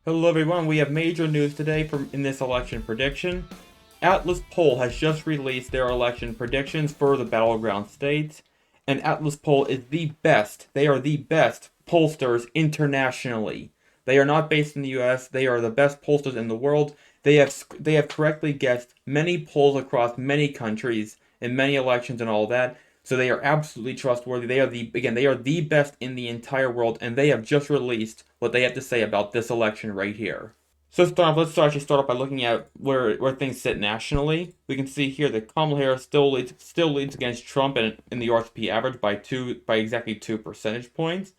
Hello everyone, we have major news today in this election prediction. Atlas Poll has just released their election predictions for the battleground states, and Atlas Poll is the best. They are the best pollsters internationally. They are not based in the US, they are the best pollsters in the world. They have correctly guessed many polls across many countries in many elections and all that. So they are absolutely trustworthy. They are the best in the entire world, and they have just released what they have to say about this election right here. So let's actually start off by looking at where things sit nationally. We can see here that Kamala Harris still leads against Trump in the RCP average by exactly 2 percentage points.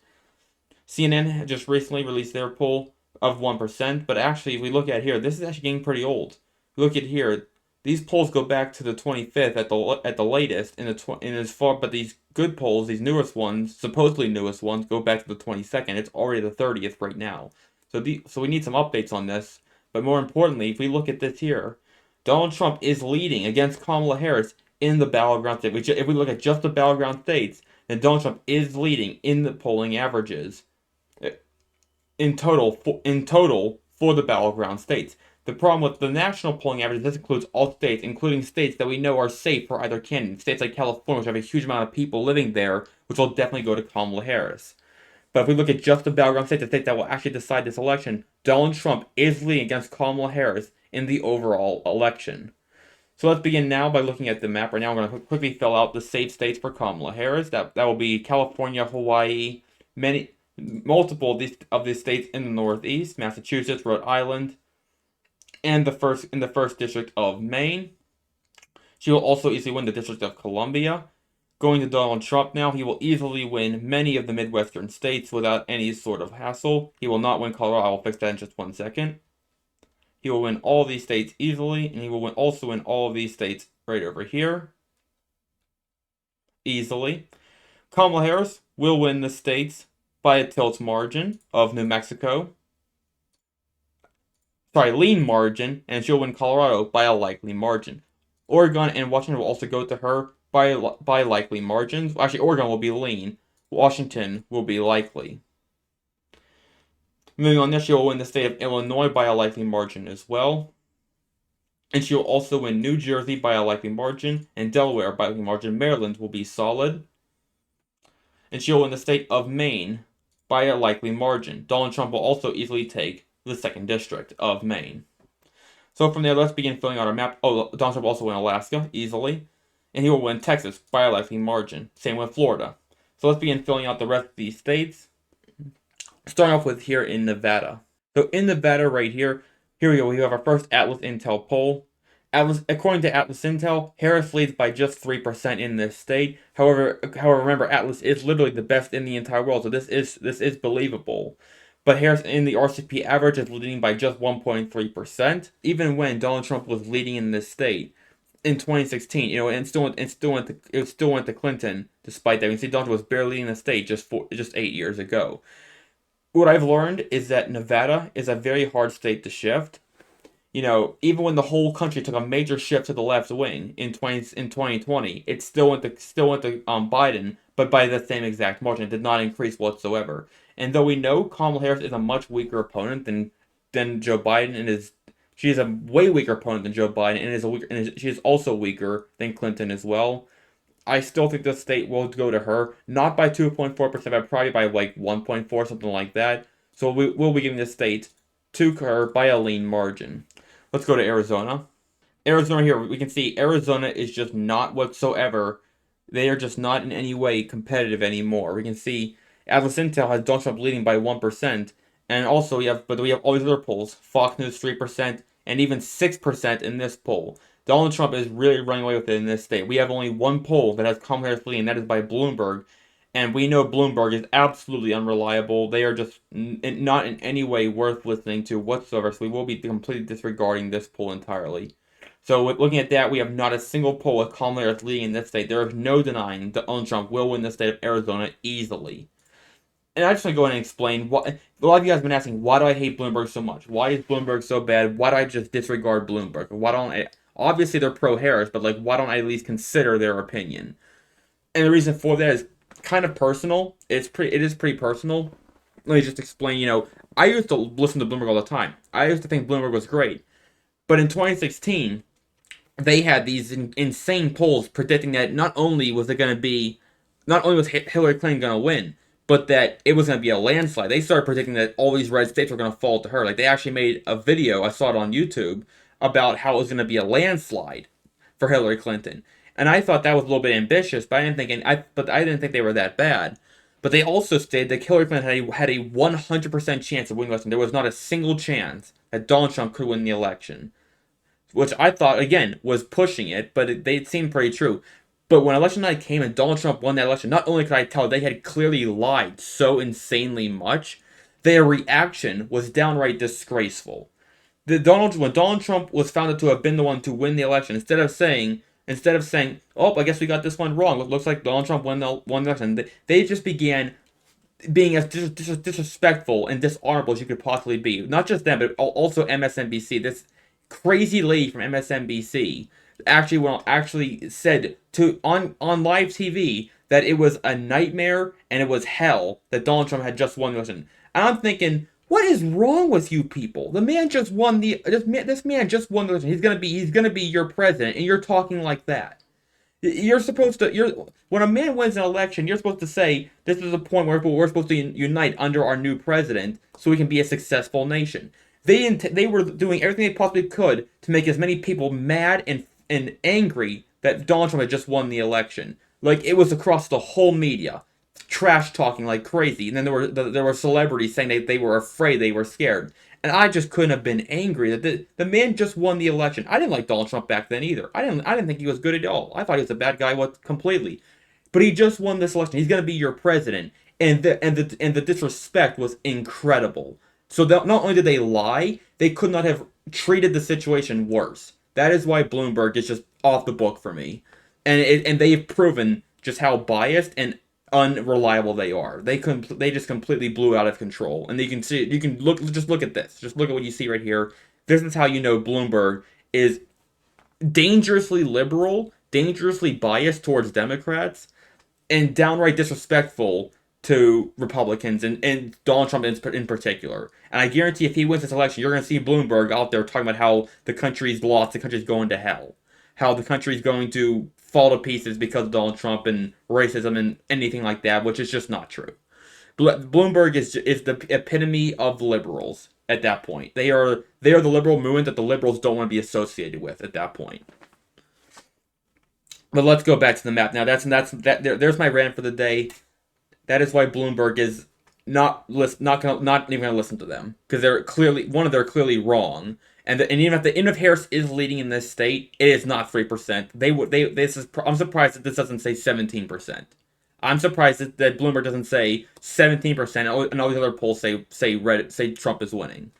CNN just recently released their poll of 1%, but actually, if we look at here, this is actually getting pretty old. Look at here, these polls go back to the 25th at the latest in as far, but these good polls, these newest ones, supposedly newest ones, go back to the 22nd. It's already the 30th right now. So we need some updates on this. But more importantly, if we look at this here, Donald Trump is leading against Kamala Harris in the battleground state. If we look at just the battleground states, then Donald Trump is leading in the polling averages in total for the battleground states. The problem with the national polling average, this includes all states, including states that we know are safe for either candidate. States like California, which have a huge amount of people living there, which will definitely go to Kamala Harris. But if we look at just the battleground states, the states that will actually decide this election, Donald Trump is leading against Kamala Harris in the overall election. So let's begin now by looking at the map. Right now, I'm going to quickly fill out the safe states for Kamala Harris. That will be California, Hawaii, multiple of these states in the Northeast, Massachusetts, Rhode Island, and the first district of Maine. She will also easily win the District of Columbia. Going to Donald Trump now, he will easily win many of the Midwestern states without any sort of hassle. He will not win Colorado. I will fix that in just 1 second. He will win all these states easily, and he will also win all of these states right over here easily. Kamala Harris will win the states by a tilt margin of New Mexico. Lean margin, and she'll win Colorado by a likely margin. Oregon and Washington will also go to her by likely margins. Actually, Oregon will be lean. Washington will be likely. Moving on, there she will win the state of Illinois by a likely margin as well. And she will also win New Jersey by a likely margin, and Delaware by a likely margin. Maryland will be solid. And she'll win the state of Maine by a likely margin. Donald Trump will also easily take the 2nd district of Maine. So from there, let's begin filling out our map. Oh, Donald Trump will also win Alaska easily, and he will win Texas by a likely margin. Same with Florida. So let's begin filling out the rest of these states. Starting off with here in Nevada. So in Nevada right here we go. We have our first Atlas Intel poll. According to Atlas Intel, Harris leads by just 3% in this state. However, remember, Atlas is literally the best in the entire world, so this is believable. But Harris in the RCP average is leading by just 1.3%, even when Donald Trump was leading in this state in 2016. And it still went to Clinton despite that. You can see Donald Trump was barely leading the state just 8 years ago. What I've learned is that Nevada is a very hard state to shift. Even when the whole country took a major shift to the left wing in 2020, it still went to Biden, but by the same exact margin. It did not increase whatsoever. And though we know Kamala Harris is a much weaker opponent than Joe Biden, she is a way weaker opponent than Joe Biden, she is also weaker than Clinton as well. I still think the state will go to her, not by 2.4%, but probably by like 1.4, something like that. So we'll be giving the state to her by a lean margin. Let's go to Arizona. Arizona here, we can see Arizona is just not whatsoever. They are just not in any way competitive anymore. We can see Atlas Intel has Donald Trump leading by 1%, and also we have all these other polls. Fox News 3%, and even 6% in this poll. Donald Trump is really running away with it in this state. We have only one poll that has Kamala Harris leading, and that is by Bloomberg. And we know Bloomberg is absolutely unreliable. They are just not in any way worth listening to whatsoever. So we will be completely disregarding this poll entirely. So looking at that, we have not a single poll with Kamala Harris leading in this state. There is no denying that Donald Trump will win the state of Arizona easily. And I just want to go ahead and explain why. A lot of you guys have been asking, why do I hate Bloomberg so much? Why is Bloomberg so bad? Why do I just disregard Bloomberg? Why don't I? Obviously, they're pro-Harris, but why don't I at least consider their opinion? And the reason for that is kind of personal. It is pretty personal. let me just explain. I used to listen to Bloomberg all the time. I used to think Bloomberg was great, but in 2016, they had these insane polls predicting that not only was Hillary Clinton going to win, but that it was going to be a landslide. They started predicting that all these red states were going to fall to her. Like they actually made a video, I saw it on YouTube, about how it was going to be a landslide for Hillary Clinton. And I thought that was a little bit ambitious, but I didn't think they were that bad. But they also stated that Hillary Clinton had a 100% chance of winning the election. There was not a single chance that Donald Trump could win the election, which I thought again was pushing it, but they seemed pretty true. But when election night came and Donald Trump won that election, not only could I tell they had clearly lied so insanely much, their reaction was downright disgraceful. When Donald Trump was found to have been the one to win the election, instead of saying, "Oh, I guess we got this one wrong. It looks like Donald Trump won the election," they just began being as disrespectful and dishonorable as you could possibly be. Not just them, but also MSNBC. This crazy lady from MSNBC actually said to on live TV that it was a nightmare and it was hell that Donald Trump had just won the election. And I'm thinking, what is wrong with you people? The man just won the this man just won the election. He's gonna be your president, and you're talking like that. When a man wins an election, you're supposed to say this is a point where we're supposed to unite under our new president so we can be a successful nation. They were doing everything they possibly could to make as many people mad and angry that Donald Trump had just won the election. Like it was across the whole media, trash talking like crazy. And then there were celebrities saying they were afraid, they were scared. And I just couldn't have been angry that the man just won the election. I didn't like Donald Trump back then either. I didn't think he was good at all. I thought he was a bad guy completely. But he just won this election. He's going to be your president, and the disrespect was incredible. So not only did they lie, they could not have treated the situation worse. That is why Bloomberg is just off the book for me, and they've proven just how biased and unreliable they are. They just completely blew out of control, and you can look at this. Just look at what you see right here. This is how you know Bloomberg is dangerously liberal, dangerously biased towards Democrats, and downright disrespectful to Republicans and Donald Trump in particular. And I guarantee if he wins this election, you're going to see Bloomberg out there talking about how the country's lost, the country's going to hell, how the country's going to fall to pieces because of Donald Trump and racism and anything like that, which is just not true. Bloomberg is the epitome of liberals at that point. They are the liberal movement that the liberals don't want to be associated with at that point. But let's go back to the map now. There's my rant for the day. That is why Bloomberg is not even going to listen to them, because they're clearly wrong. And even if Harris is leading in this state, it is not 3%. I'm surprised that this doesn't say 17%. I'm surprised that Bloomberg doesn't say 17%, and all these other polls say Trump is winning.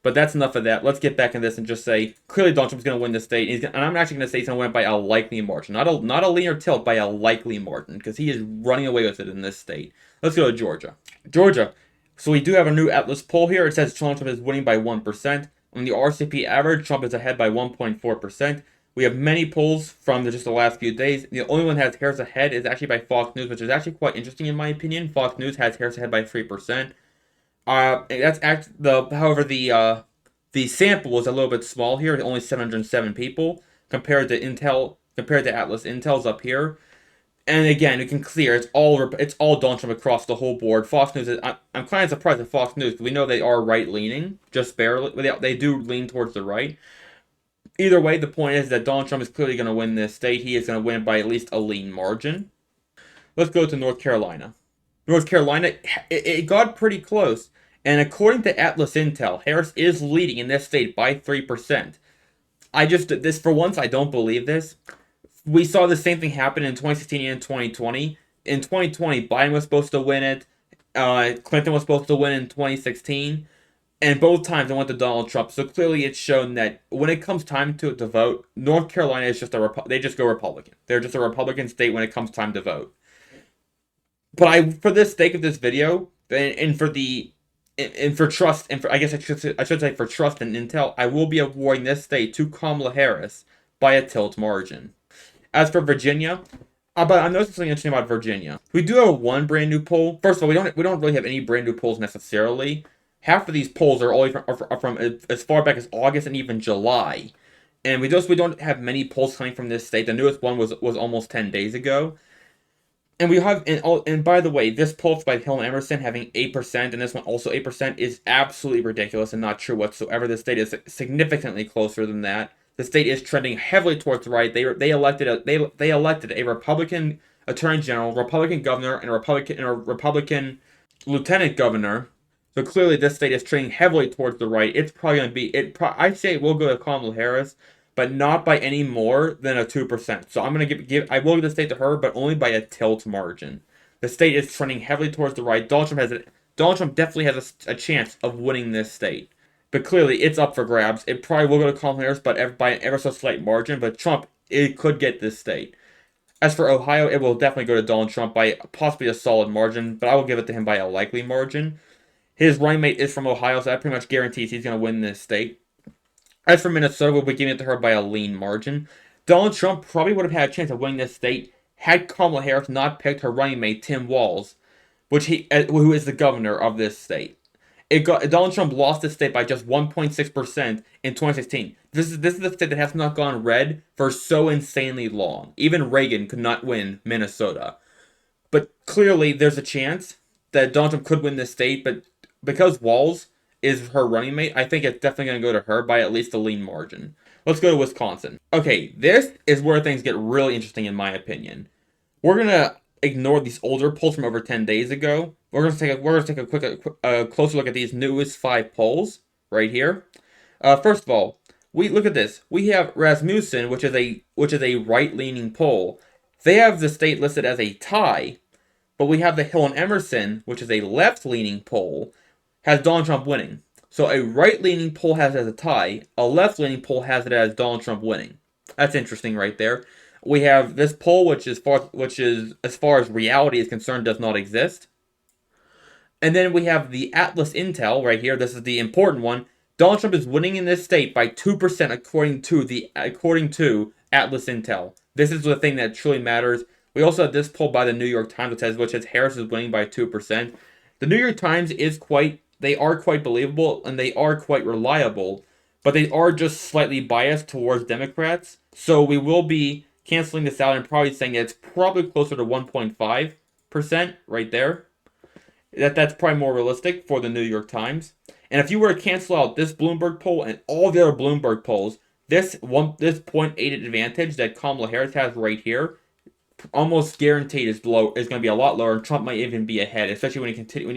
But that's enough of that. Let's get back in this and just say clearly Donald Trump's going to win this state, and I'm actually going to say he's going to win by a likely margin, not a linear tilt, by a likely margin, because he is running away with it in this state. Let's go to Georgia. Georgia. So we do have a new Atlas poll here. It says Donald Trump is winning by 1%. On the RCP average, Trump is ahead by 1.4%. We have many polls from just the last few days. The only one that has Harris ahead is actually by Fox News, which is actually quite interesting in my opinion. Fox News has Harris ahead by 3%. However, the sample was a little bit small here, only 707 people compared to Atlas. Intel's up here, and again, you can clear it's all Donald Trump across the whole board. Fox News I'm kind of surprised at Fox News because we know they are right leaning, just barely. They do lean towards the right. Either way, the point is that Donald Trump is clearly going to win this state. He is going to win by at least a lean margin. Let's go to North Carolina. North Carolina, it got pretty close. And according to Atlas Intel, Harris is leading in this state by 3%. For once, I don't believe this. We saw the same thing happen in 2016 and 2020. In 2020, Biden was supposed to win it. Clinton was supposed to win in 2016. And both times it went to Donald Trump. So clearly it's shown that when it comes time to vote, North Carolina is they just go Republican. They're just a Republican state when it comes time to vote. But for the sake of this video, and for trust, and I guess I should say for trust and intel, I will be awarding this state to Kamala Harris by a tilt margin. As for Virginia, But I noticed something interesting about Virginia. We do have one brand new poll. First of all, we don't really have any brand new polls necessarily. Half of these polls are only from as far back as August and even July, and we don't have many polls coming from this state. The newest one was almost 10 days ago. And we have, and by the way, this poll by Hill and Emerson having 8%, and this one also 8%, is absolutely ridiculous and not true whatsoever. The state is significantly closer than that. The state is trending heavily towards the right. They elected a Republican attorney general, Republican governor, and a Republican lieutenant governor. So clearly, this state is trending heavily towards the right. It's probably going to be I'd say it will go to Kamala Harris, but not by any more than a 2%. So I'm going to I will give the state to her, but only by a tilt margin. The state is trending heavily towards the right. Donald Trump definitely has a chance of winning this state. But clearly, it's up for grabs. It probably will go to Kamala Harris, but by an ever so slight margin. But Trump, it could get this state. As for Ohio, it will definitely go to Donald Trump by possibly a solid margin, but I will give it to him by a likely margin. His running mate is from Ohio, so that pretty much guarantees he's going to win this state. As for Minnesota, we'll be giving it to her by a lean margin. Donald Trump probably would have had a chance of winning this state had Kamala Harris not picked her running mate, Tim Walz, who is the governor of this state. Donald Trump lost this state by just 1.6% in 2016. This is the state that has not gone red for so insanely long. Even Reagan could not win Minnesota. But clearly, there's a chance that Donald Trump could win this state, but because Walz is her running mate, I think it's definitely going to go to her by at least a lean margin. Let's go to Wisconsin. Okay, this is where things get really interesting in my opinion. We're going to ignore these older polls from over 10 days ago. We're going to take a closer look at these newest 5 polls right here. First of all, we look at this. We have Rasmussen, which is a right-leaning poll. They have the state listed as a tie, but we have the Hill and Emerson, which is a left-leaning poll, has Donald Trump winning. So a right-leaning poll has it as a tie. A left-leaning poll has it as Donald Trump winning. That's interesting right there. We have this poll, which is as far as reality is concerned, does not exist. And then we have the Atlas Intel right here. This is the important one. Donald Trump is winning in this state by 2% according to Atlas Intel. This is the thing that truly matters. We also have this poll by the New York Times, which says Harris is winning by 2%. The New York Times they are quite believable and they are quite reliable, but they are just slightly biased towards Democrats. So we will be canceling this out and probably saying it's probably closer to 1.5% right there. That's probably more realistic for the New York Times. And if you were to cancel out this Bloomberg poll and all the other Bloomberg polls, this 0.8 advantage that Kamala Harris has right here, almost guaranteed is going to be a lot lower, and Trump might even be ahead, especially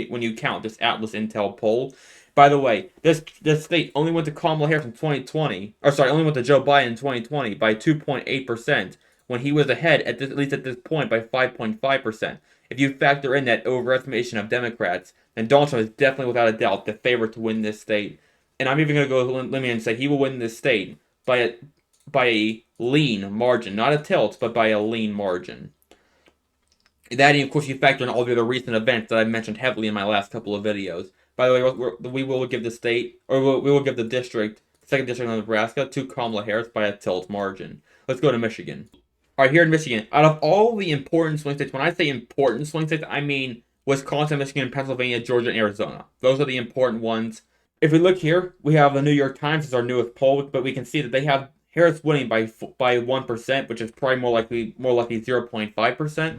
when you count this Atlas Intel poll. By the way, this state only went to Kamala Harris in 2020, or sorry, only went to Joe Biden in 2020 by 2.8%, when he was ahead at least at this point by 5.5%. If you factor in that overestimation of Democrats, then Donald Trump is definitely without a doubt the favorite to win this state. And I'm even going to go limit and say he will win this state by a lean margin, not a tilt, but by a lean margin. That, and of course, you factor in all the other recent events that I've mentioned heavily in my last couple of videos. By the way, we will give the state, or we will give the district, second district of Nebraska, to Kamala Harris by a tilt margin. Let's go to Michigan. All right, here in Michigan, out of all the important swing states, when I say important swing states, I mean Wisconsin, Michigan, Pennsylvania, Georgia, and Arizona. Those are the important ones. If we look here, we have the New York Times as our newest poll, but we can see that they have Harris winning by 1%, which is probably more likely 0.5%.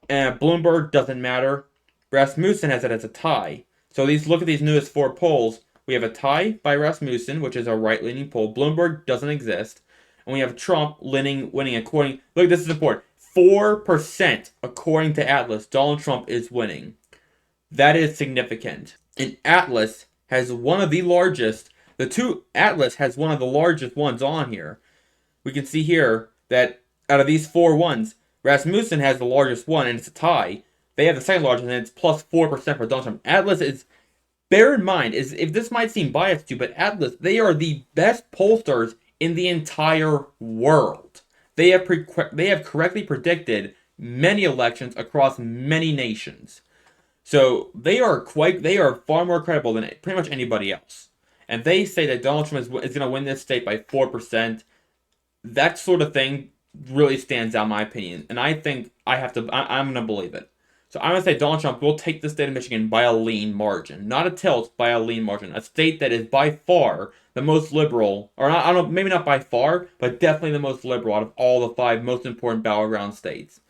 And Bloomberg doesn't matter. Rasmussen has it as a tie. So look at these newest 4 polls. We have a tie by Rasmussen, which is a right-leaning poll. Bloomberg doesn't exist. And we have Trump winning according... Look, this is important. 4% according to Atlas. Donald Trump is winning. That is significant. And Atlas has one of the largest... Atlas has one of the largest ones on here. We can see here that out of these 4 ones, Rasmussen has the largest one, and it's a tie. They have the second largest, and it's plus 4% for Donald Trump. Atlas is... Bear in mind, if this might seem biased to you, but Atlas, they are the best pollsters in the entire world. They have correctly predicted many elections across many nations. So they are far more credible than pretty much anybody else. And they say that Donald Trump is going to win this state by 4%. That sort of thing really stands out in my opinion, and I think I'm gonna believe it. So I'm gonna say Donald Trump will take the state of Michigan by a lean margin, not a tilt, by a lean margin. A state that is by far the most liberal, or not, I don't know, maybe not by far, but definitely the most liberal out of all the five most important battleground states,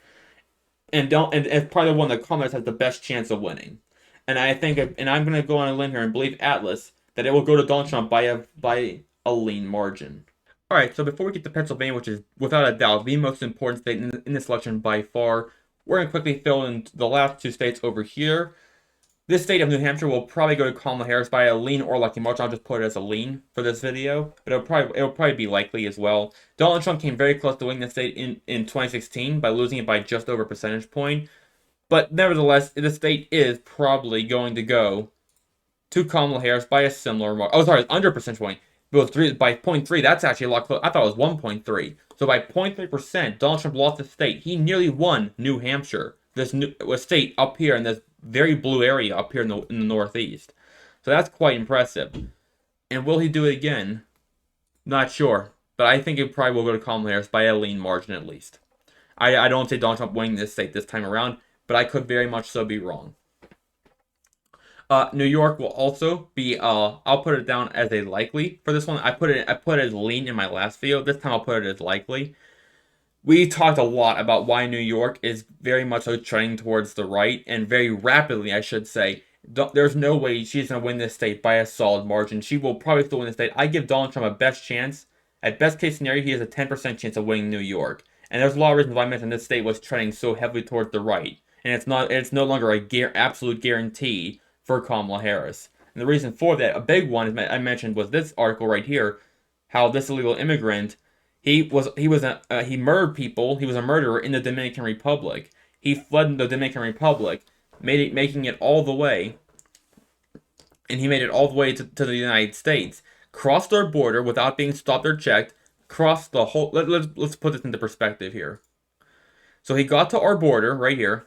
and it's probably the one that Kamala has the best chance of winning. And I think, and I'm gonna go on a limb here and believe Atlas that it will go to Donald Trump by a lean margin. All right, so before we get to Pennsylvania, which is without a doubt the most important state in this election by far, we're going to quickly fill in the last two states over here. This state of New Hampshire will probably go to Kamala Harris by a lean or lucky margin. I'll just put it as a lean for this video, but it'll probably be likely as well. Donald Trump came very close to winning the state in 2016 by losing it by just over a percentage point. But nevertheless, the state is probably going to go to Kamala Harris by a similar mark. Oh, sorry, under a percentage point. It was by 0.3. That's actually a lot closer. I thought it was 1.3. So by 0.3%, Donald Trump lost the state. He nearly won New Hampshire, this new state up here in this very blue area up here in the Northeast. So that's quite impressive. And will he do it again? Not sure. But I think it probably will go to Kamala Harris by a lean margin at least. I don't see Donald Trump winning this state this time around, but I could very much so be wrong. New York will also be, I'll put it down as a likely for this one. I put it as lean in my last video. This time I'll put it as likely. We talked a lot about why New York is very much so trending towards the right, and very rapidly, I should say. There's no way she's going to win this state by a solid margin. She will probably still win the state. I give Donald Trump a best chance. At best case scenario, he has a 10% chance of winning New York. And there's a lot of reasons why I mentioned this state was trending so heavily towards the right. And it's no longer absolute guarantee for Kamala Harris. And the reason for that, a big one I mentioned, was this article right here, how this illegal immigrant, he murdered people. He was a murderer in the Dominican Republic. He fled the Dominican Republic, making it all the way, and he made it all the way to the United States. Crossed our border without being stopped or checked. Crossed the whole. Let's put this into perspective here. So he got to our border right here.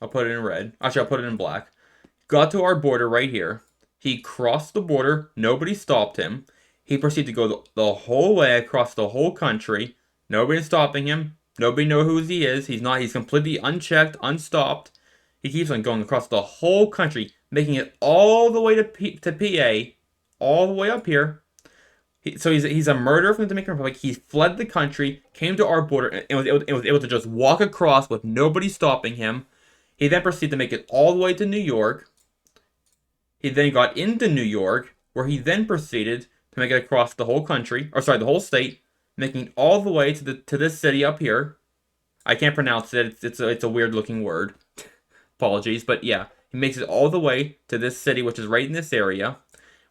I'll put it in red. Actually, I'll put it in black. Got to our border right here. He crossed the border. Nobody stopped him. He proceeded to go the whole way across the whole country. Nobody stopping him. Nobody knows who he is. He's completely unchecked, unstopped. He keeps on going across the whole country, making it all the way to PA, all the way up here. So he's a murderer from the Dominican Republic. He fled the country, came to our border, and was able to just walk across with nobody stopping him. He then proceeded to make it all the way to New York. He then got into New York, where he then proceeded to make it across the whole country, or sorry, the whole state, making it all the way to this city up here. I can't pronounce it. It's a weird looking word. Apologies, but yeah, he makes it all the way to this city, which is right in this area,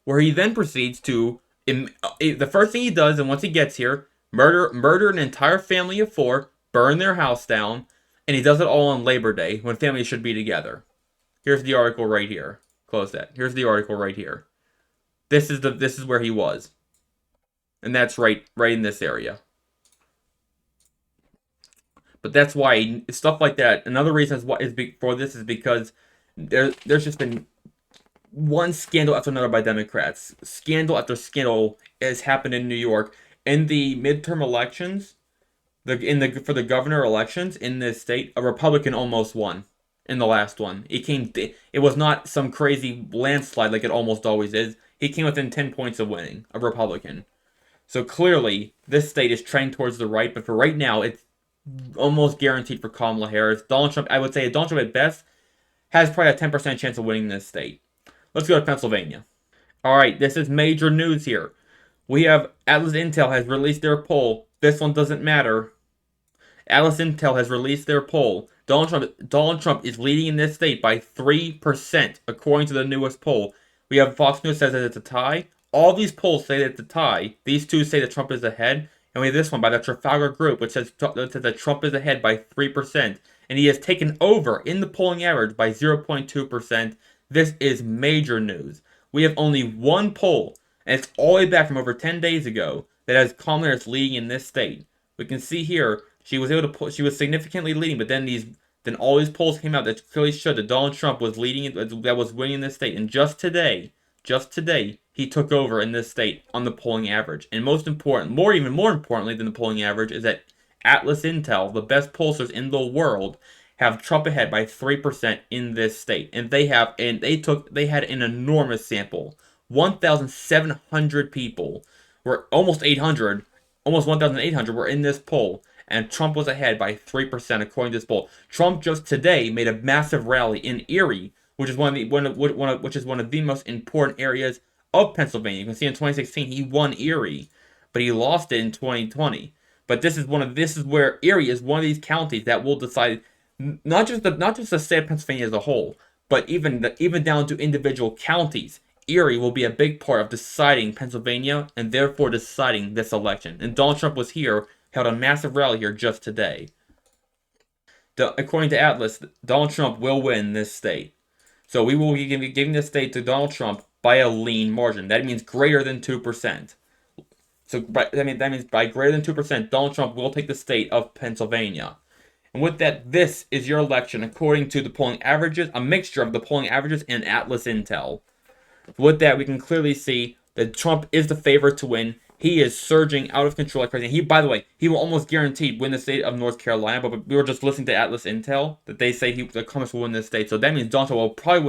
where he then proceeds to, the first thing he does, and once he gets here, murder an entire family of four, burn their house down, and he does it all on Labor Day, when families should be together. Here's the article right here. Close that. Here's the article right here. This is where he was, and that's right in this area. But that's why stuff like that. Another reason for this is because there's just been one scandal after another by Democrats. Scandal after scandal has happened in New York. In the midterm elections, for the governor elections in this state, a Republican almost won in the last one. It was not some crazy landslide like it almost always is. He came within 10 points of winning, a Republican. So clearly, this state is trending towards the right, but for right now, it's almost guaranteed for Kamala Harris. Donald Trump, I would say Donald Trump at best has probably a 10% chance of winning this state. Let's go to Pennsylvania. Alright, this is major news here. We have Atlas Intel has released their poll. This one doesn't matter. Atlas Intel has released their poll. Donald Trump is leading in this state by 3%, according to the newest poll. We have Fox News says that it's a tie. All these polls say that it's a tie. These two say that Trump is ahead. And we have this one by the Trafalgar Group, which says that Trump is ahead by 3%. And he has taken over in the polling average by 0.2%. This is major news. We have only one poll, and it's all the way back from over 10 days ago, that has Kamala Harris leading in this state. We can see here, she was significantly leading, but then all these polls came out that clearly showed that Donald Trump was leading, that was winning this state. And just today, he took over in this state on the polling average. And even more importantly than the polling average is that Atlas Intel, the best pollsters in the world, have Trump ahead by 3% in this state. And they had an enormous sample. 1,700 people were almost 800, almost 1,800 were in this poll, and Trump was ahead by 3% according to this poll. Trump just today made a massive rally in Erie, which is one of the most important areas of Pennsylvania. You can see in 2016 he won Erie, but he lost it in 2020. But this is where Erie is one of these counties that will decide not just the state of Pennsylvania as a whole, but even down to individual counties. Erie will be a big part of deciding Pennsylvania and therefore deciding this election. And Donald Trump was here, held a massive rally here just today. According to Atlas, Donald Trump will win this state. So we will be giving this state to Donald Trump by a lean margin. That means greater than 2%. So that means by greater than 2%, Donald Trump will take the state of Pennsylvania. And with that, this is your election according to the polling averages, a mixture of the polling averages and Atlas Intel. With that, we can clearly see that Trump is the favorite to win. He is surging out of control like crazy. By the way, he will almost guaranteed win the state of North Carolina, but we were just listening to Atlas Intel that they say the Columbus will win this state. So that means Donald Trump will probably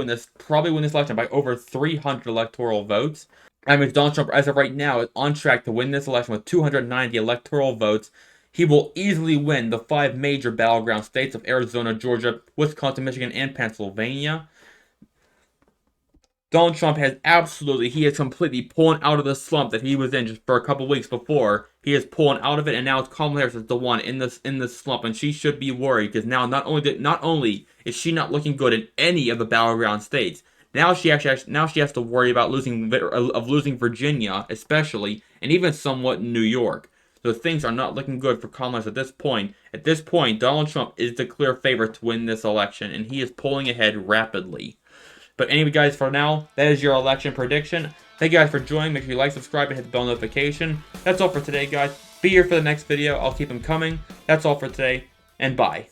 win this election by over 300 electoral votes. That means Donald Trump, as of right now, is on track to win this election with 290 electoral votes. He will easily win the 5 major battleground states of Arizona, Georgia, Wisconsin, Michigan, and Pennsylvania. Donald Trump he is completely pulling out of the slump that he was in just for a couple weeks before. He is pulling out of it, and now it's Kamala Harris is the one in this slump, and she should be worried because now not only is she not looking good in any of the battleground states, now she has to worry about losing Virginia, especially, and even somewhat New York. So things are not looking good for Kamala Harris at this point. At this point, Donald Trump is the clear favorite to win this election, and he is pulling ahead rapidly. But anyway, guys, for now, that is your election prediction. Thank you guys for joining. Make sure you like, subscribe, and hit the bell notification. That's all for today, guys. Be here for the next video. I'll keep them coming. That's all for today, and bye.